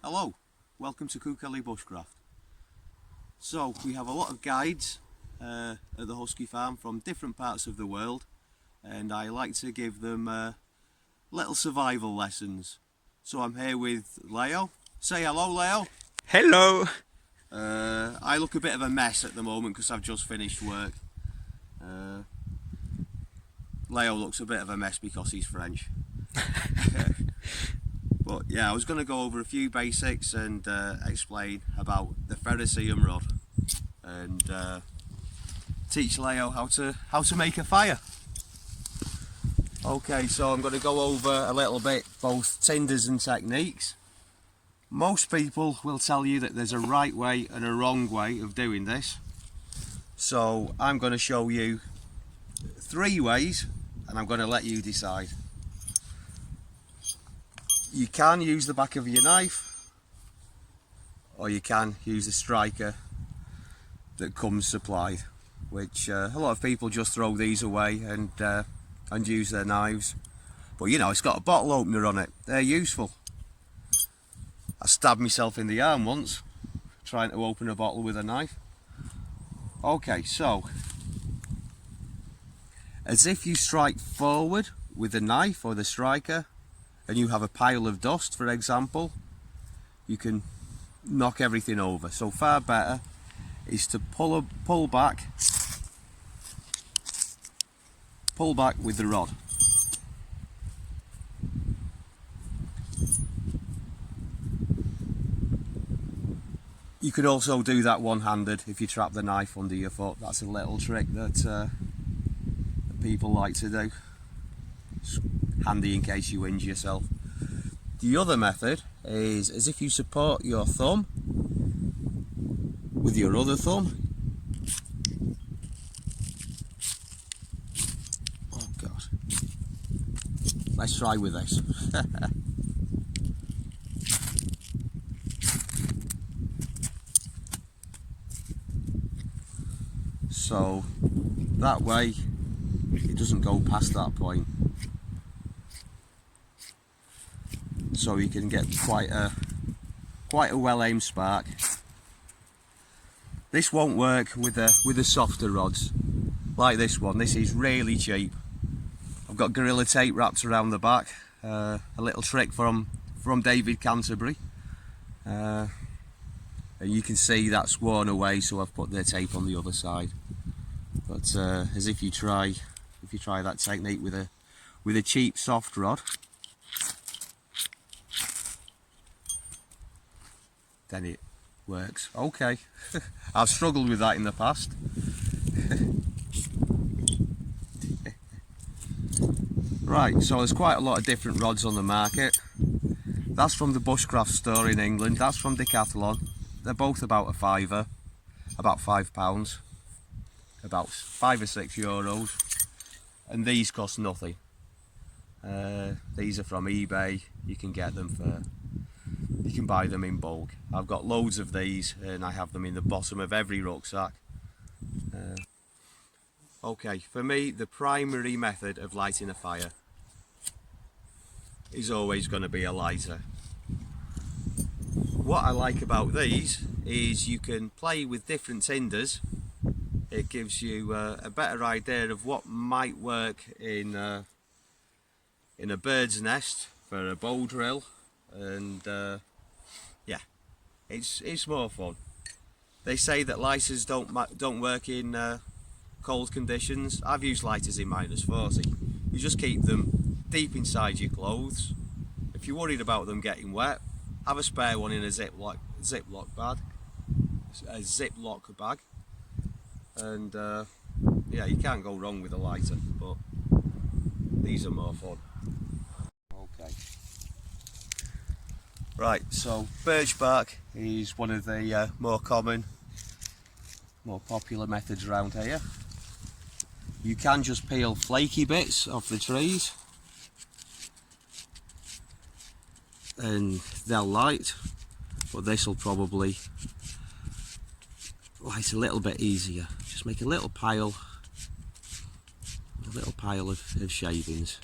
Hello, welcome to Bushcraft. So we have a lot of guides at the husky farm from different parts of the world, and I like to give them little survival lessons. So I'm here with Leo. Say hello, Leo. Hello. I look a bit of a mess at the moment because I've just finished work. Leo looks a bit of a mess because he's French. But yeah, I was going to go over a few basics and explain about the Ferrocerium rod and teach Leo how to make a fire. Okay, so I'm going to go over a little bit both tinders and techniques. Most people will tell you that there's a right way and a wrong way of doing this. So I'm going to show you 3 ways and I'm going to let you decide. You can use the back of your knife, or you can use a striker that comes supplied, which a lot of people just throw these away and use their knives. But you know, it's got a bottle opener on it. They're useful. I stabbed myself in the arm once trying to open a bottle with a knife. Okay, so as if you strike forward with the knife or the striker and you have a pile of dust, for example, you can knock everything over. So far better is to pull back with the rod. You could also do that one-handed if you trap the knife under your foot. That's a little trick that people like to do. It's handy in case you injure yourself. The other method is as if you support your thumb with your other thumb. Oh God. Let's try with this. So that way it doesn't go past that point. So you can get quite a well-aimed spark. This won't work with the softer rods like this one. This is really cheap. I've got Gorilla Tape wrapped around the back. A little trick from David Canterbury. And you can see that's worn away, so I've put the tape on the other side. But as if you try that technique with a cheap soft rod, then it works. Okay. I've struggled with that in the past. Right, so there's quite a lot of different rods on the market. That's from the Bushcraft store in England. That's from Decathlon. They're both about a fiver, about £5, about €5 or €6, and these cost nothing. These are from eBay. You can get them you can buy them in bulk. I've got loads of these and I have them in the bottom of every rucksack. Okay, for me the primary method of lighting a fire is always going to be a lighter. What I like about these is you can play with different tinders. It gives you a better idea of what might work in a bird's nest for a bow drill, and yeah, it's more fun. They say that lighters don't work in cold conditions. I've used lighters in -40. You just keep them deep inside your clothes. If you're worried about them getting wet, have a spare one in a Ziploc bag, and yeah, you can't go wrong with a lighter. But these are more fun. Okay. Right, so birch bark is one of the more common, more popular methods around here. You can just peel flaky bits off the trees and they'll light, but this will probably light a little bit easier. Just make a little pile of shavings,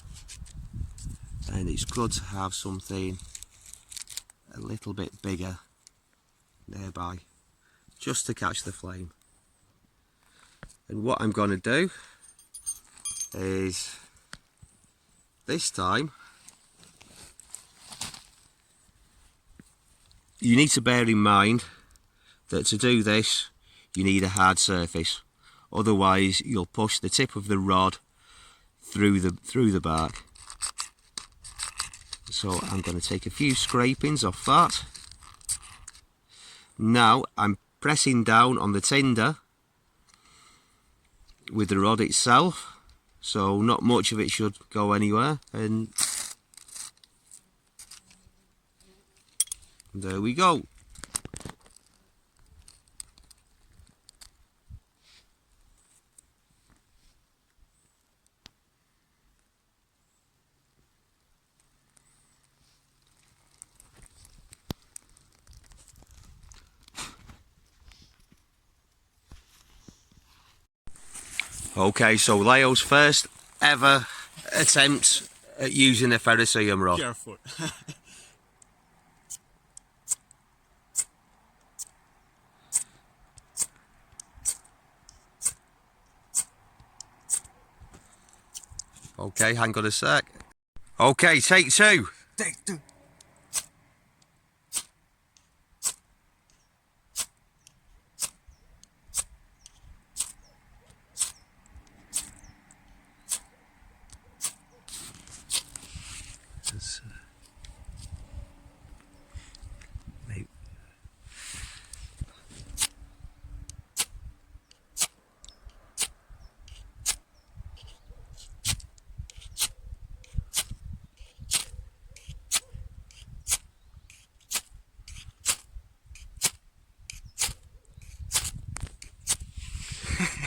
and it's good to have something a little bit bigger nearby, just to catch the flame. And what I'm going to do is, this time, you need to bear in mind that to do this you need a hard surface, otherwise you'll push the tip of the rod through the bark. So I'm going to take a few scrapings off that. Now I'm pressing down on the tinder with the rod itself, so not much of it should go anywhere, and there we go. Okay, so Leo's first ever attempt at using a Ferrocerium rod. Careful. Okay, hang on a sec. Okay, take two. Take two.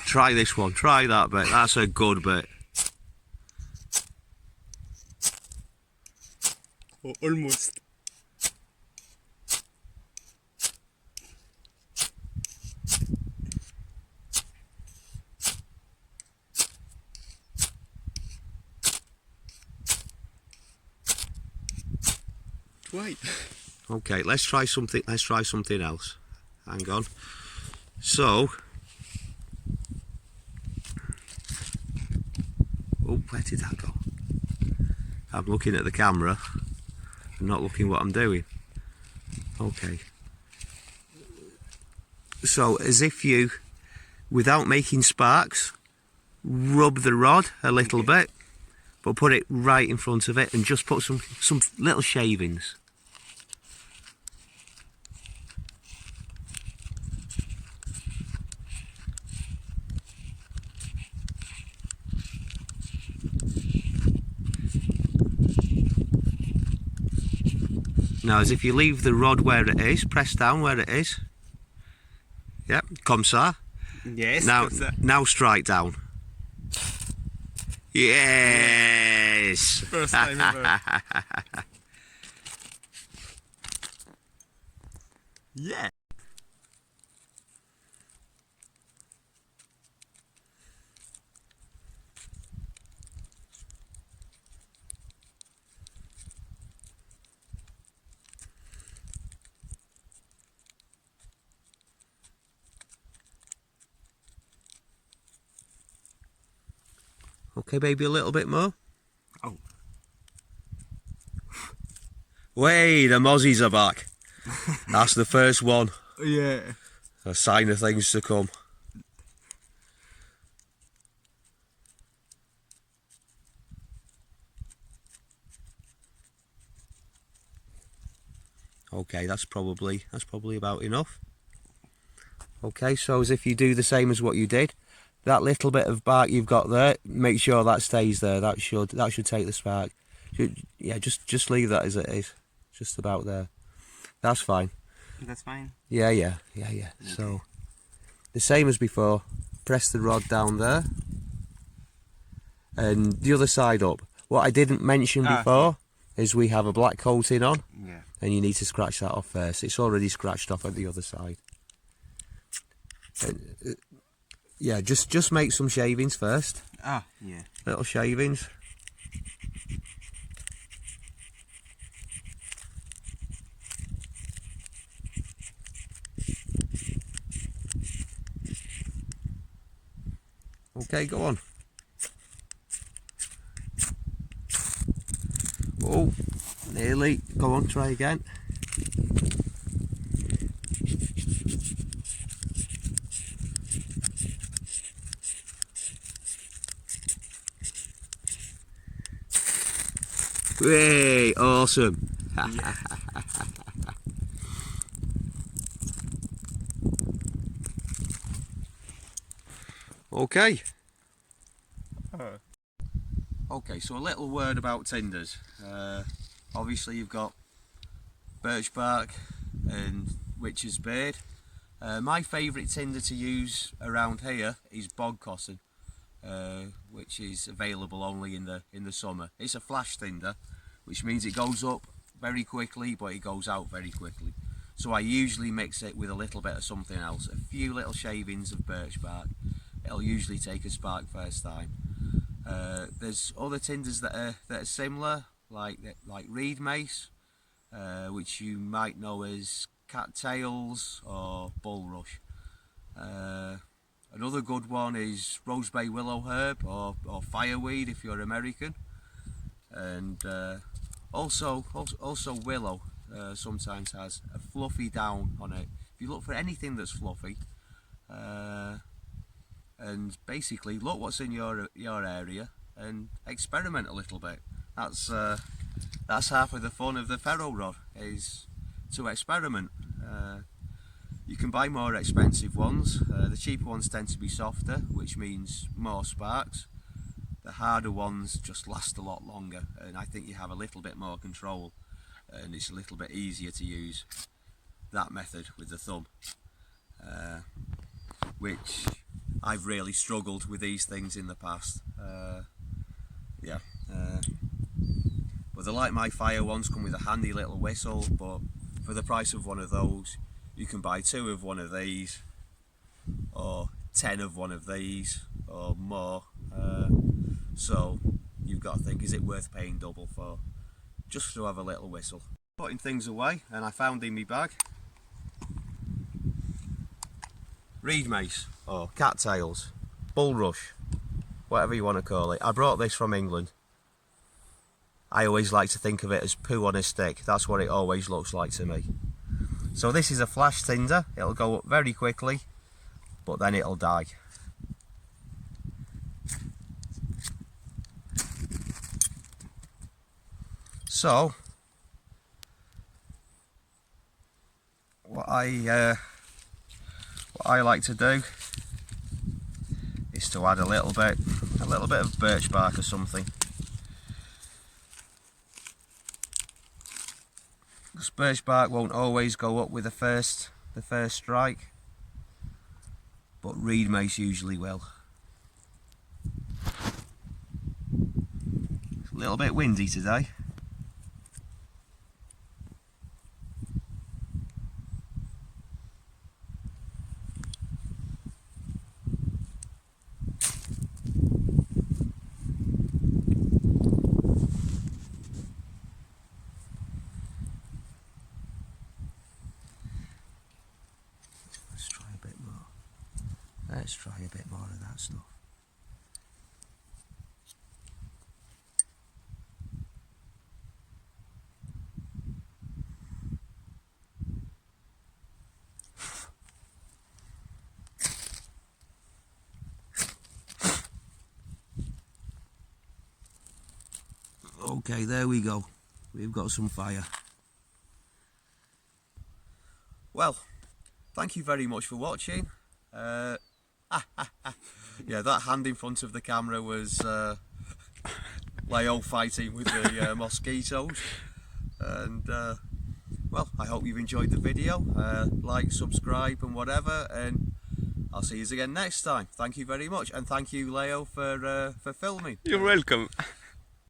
Try this one, try that bit, that's a good bit. Oh, almost. Wait. Okay, let's try something else. Hang on. So, oh, where did that go? I'm looking at the camera and not looking what I'm doing. Okay. So, as if you, without making sparks, rub the rod a little bit, but put it right in front of it and just put some little shavings. Now, as if you leave the rod where it is, press down where it is. Yep, comme ça. Yes. Now strike down. Yes. First time ever. Yeah. Okay, baby, a little bit more. Oh. Wait, the mozzies are back. That's the first one. Yeah. A sign of things to come. Okay, that's probably about enough. Okay, so as if you do the same as what you did, that little bit of bark you've got there, make sure that stays there. That should take the spark. Yeah, just leave that as it is, just about there. That's fine. That's fine. Yeah. Okay. So the same as before. Press the rod down there, and the other side up. What I didn't mention before is we have a black coating on. Yeah. And you need to scratch that off first. It's already scratched off at the other side. And, yeah, just make some shavings first. Yeah. Little shavings. Okay, go on. Oh, nearly. Go on, try again. Hey, awesome. Yeah. Okay. Oh. Okay, so a little word about tinders. Obviously you've got birch bark and witch's beard. My favourite tinder to use around here is bog cotton, which is available only in the summer. It's a flash tinder, which means it goes up very quickly but it goes out very quickly. So I usually mix it with a little bit of something else, a few little shavings of birch bark. It'll usually take a spark first time. There's other tinders that are similar, like reed mace, which you might know as cattails or bulrush. Another good one is rosebay willow herb or fireweed if you're American, and also willow sometimes has a fluffy down on it. If you look for anything that's fluffy, and basically look what's in your area and experiment a little bit. That's half of the fun of the ferro rod, is to experiment. You can buy more expensive ones. The cheaper ones tend to be softer, which means more sparks. The harder ones just last a lot longer, and I think you have a little bit more control, and it's a little bit easier to use that method with the thumb, which I've really struggled with these things in the past. But they're like my fire ones, come with a handy little whistle, but for the price of one of those you can buy 2 of one of these or 10 of one of these or more. So you've got to think, is it worth paying double for just to have a little whistle? Putting things away, and I found in my bag reed mace or cattails, bulrush, whatever you want to call it. I brought this from England. I always like to think of it as poo on a stick. That's what it always looks like to me. So this is a flash tinder. It'll go up very quickly, but then it'll die. So what I like to do is to add a little bit of birch bark or something. Because birch bark won't always go up with the first strike, but reed mace usually will. It's a little bit windy today. Let's try a bit more of that stuff. Okay, there we go. We've got some fire. Well, thank you very much for watching. Yeah, that hand in front of the camera was Leo fighting with the mosquitoes. And well, I hope you've enjoyed the video. Like, subscribe and whatever, and I'll see you again next time. Thank you very much, and thank you, Leo, for filming. You're welcome.